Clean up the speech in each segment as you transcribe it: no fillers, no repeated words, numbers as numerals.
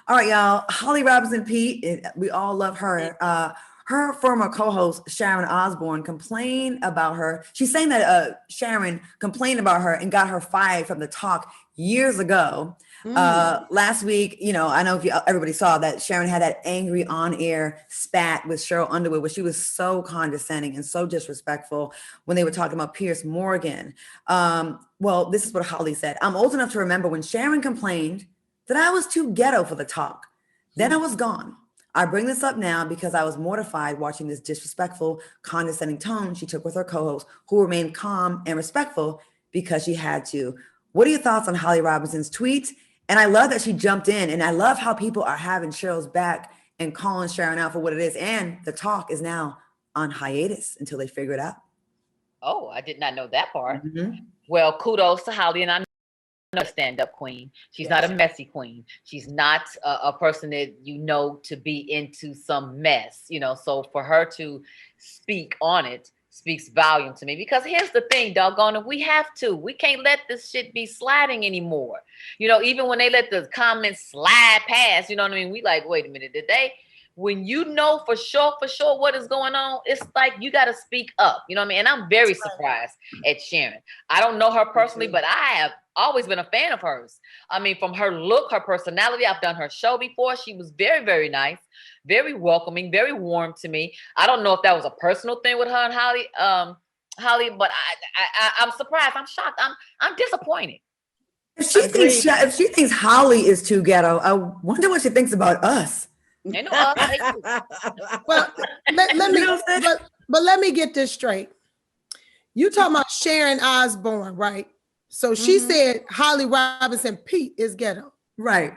All right, y'all. Holly Robinson Pete, we all love her. Her former co-host Sharon Osbourne complained about her. She's saying that Sharon complained about her and got her fired from the talk years ago. Last week, I know if everybody saw that Sharon had that angry on-air spat with Sheryl Underwood, where she was so condescending and so disrespectful when they were talking about Piers Morgan. Well, this is what Holly said. I'm old enough to remember when Sharon complained that I was too ghetto for the talk. Then I was gone. I bring this up now because I was mortified watching this disrespectful, condescending tone she took with her co-host, who remained calm and respectful because she had to. What are your thoughts on Holly Robinson's tweet? And I love that she jumped in, and I love how people are having Cheryl's back and calling Sharon out for what it is. And the talk is now on hiatus until they figure it out. Oh, I did not know that part. Well, kudos to Holly, and I a stand-up queen. She's not a messy queen. She's not a person that to be into some mess, so for her to speak on it speaks volume to me, because here's the thing, doggone it, we can't let this shit be sliding anymore. Even when they let the comments slide past, you know what I mean? We like, wait a minute, did they? When for sure what is going on, it's like you got to speak up, you know what I mean? And I'm very surprised at Sharon. I don't know her personally, but I have always been a fan of hers. I mean, from her look, her personality, I've done her show before. She was very, very nice, very welcoming, very warm to me. I don't know if that was a personal thing with her and Holly, but I'm surprised. I'm shocked. I'm disappointed. If she thinks Holly is too ghetto, I wonder what she thinks about us. Well, let me get this straight. You talking about Sharon Osbourne, right? So she said Holly Robinson Pete is ghetto. Right.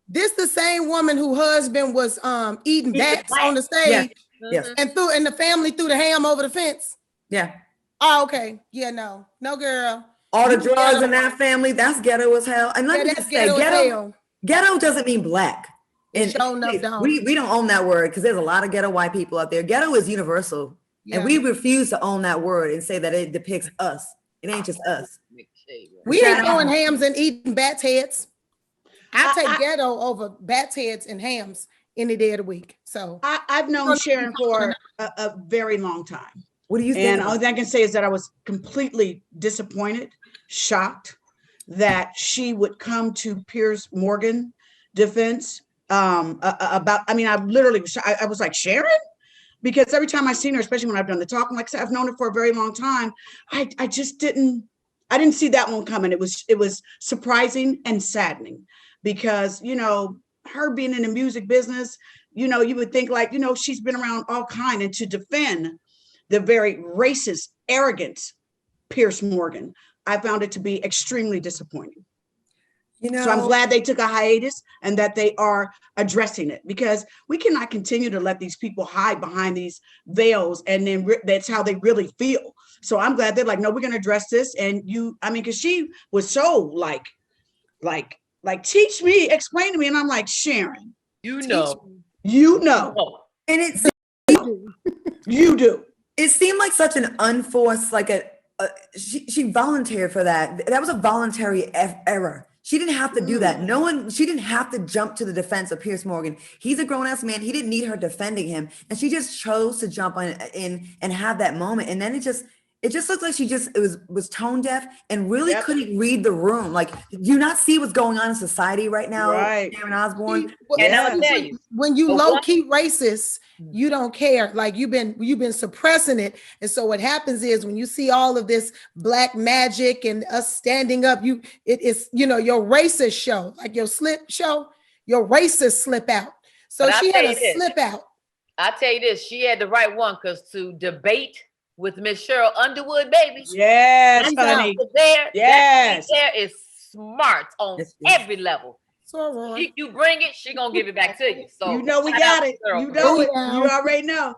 This the same woman whose husband was eating bats on the stage. Yes. And the family threw the ham over the fence. Yeah. Oh, okay. Yeah, no girl. All the drugs in that family, that's ghetto as hell. And let me just say, ghetto doesn't mean black. And we don't own that word, because there's a lot of ghetto white people out there. Ghetto is universal. Yeah. And we refuse to own that word and say that it depicts us. It ain't just us. We ain't throwing hams and eating bats' heads. I take ghetto over bats' heads and hams any day of the week. So I've known Sharon for a very long time. What do you think? And all I can say is that I was completely disappointed, shocked that she would come to Piers Morgan defense about. I mean, I was like, Sharon. Because every time I've seen her, especially when I've done the talk, like I said, I've known her for a very long time. I just didn't see that one coming. It was surprising and saddening, because, her being in the music business, you would think like, she's been around all kind, and to defend the very racist, arrogant Piers Morgan, I found it to be extremely disappointing. So I'm glad they took a hiatus and that they are addressing it, because we cannot continue to let these people hide behind these veils, and then that's how they really feel. So I'm glad they're like, no, we're going to address this. And because she was so like, teach me, explain to me. And I'm like, Sharon, you know, and it's you do. It seemed like such an unforced, she volunteered for that. That was a voluntary error. She didn't have to do that. She didn't have to jump to the defense of Piers Morgan. He's a grown-ass man. He didn't need her defending him. And she just chose to jump in and have that moment. And then it just looked like she was tone deaf and really couldn't read the room. Like, do you not see what's going on in society right now? Right. Sharon Osbourne. And I'll tell you, when you low-key racist, you don't care. Like, you've been suppressing it. And so what happens is, when you see all of this black magic and us standing up, it's your racist show, like your slip show, your racist slip out. So she had a slip out. I'll tell you this, she had the right one, because to debate with Miss Sheryl Underwood, baby. Yes, honey. There is smart on every level. You bring it, she gonna give it back to you. So we got it. You know it. You already know.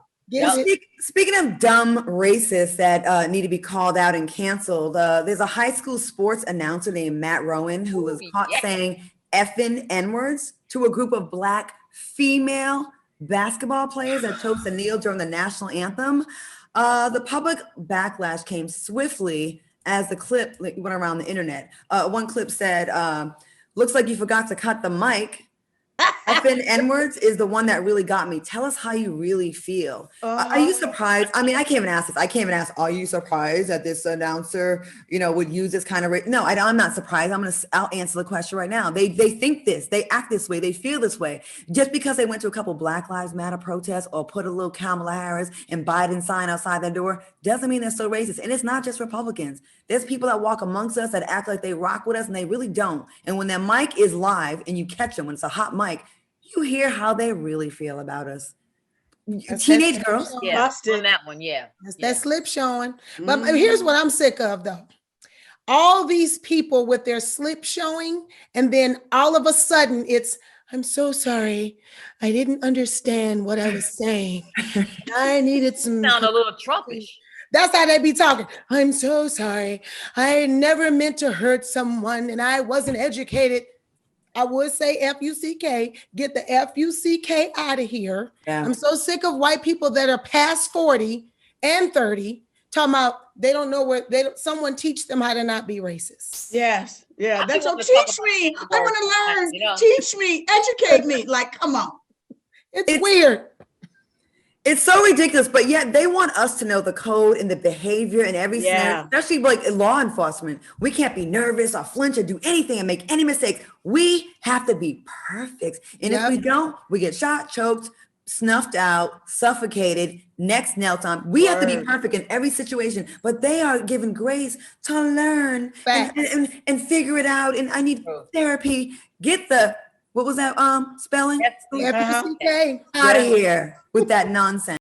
Speaking of dumb racists that need to be called out and canceled, there's a high school sports announcer named Matt Rowan who was caught saying effing N-words to a group of black female basketball players that chose to kneel during the national anthem. The public backlash came swiftly as the clip went around the internet. One clip said, looks like you forgot to cut the mic. FN N-words is the one that really got me. Tell us how you really feel. Are you surprised? I mean, I can't even ask this. I can't even ask, are you surprised that this announcer, would use this kind of no, I'm not surprised. I'll answer the question right now. They think this, they act this way, they feel this way. Just because they went to a couple Black Lives Matter protests or put a little Kamala Harris and Biden sign outside their door doesn't mean they're so racist. And it's not just Republicans. There's people that walk amongst us that act like they rock with us and they really don't. And when their mic is live and you catch them when it's a hot mic, you hear how they really feel about us. Teenage girls. Yeah, on that one, yeah. That's that slip showing. But here's what I'm sick of, though. All these people with their slip showing, and then all of a sudden it's, I'm so sorry. I didn't understand what I was saying. I needed some. Sound a little Trumpish. That's how they be talking. I'm so sorry. I never meant to hurt someone and I wasn't educated. I would say F-U-C-K, get the F-U-C-K out of here. Yeah. I'm so sick of white people that are past 40 and 30 talking about they don't know someone teach them how to not be racist. Yes. Yeah. That's so teach me. I want to learn. Teach me, educate me. Like, come on. It's weird. It's so ridiculous, but yet they want us to know the code and the behavior and everything, especially like law enforcement. We can't be nervous or flinch or do anything and make any mistakes. We have to be perfect. And if we don't, we get shot, choked, snuffed out, suffocated, necks knelt on. We have to be perfect in every situation, but they are given grace to learn and figure it out. And I need therapy. Get the, what was that spelling? F-U-C-K. Out of here with that nonsense.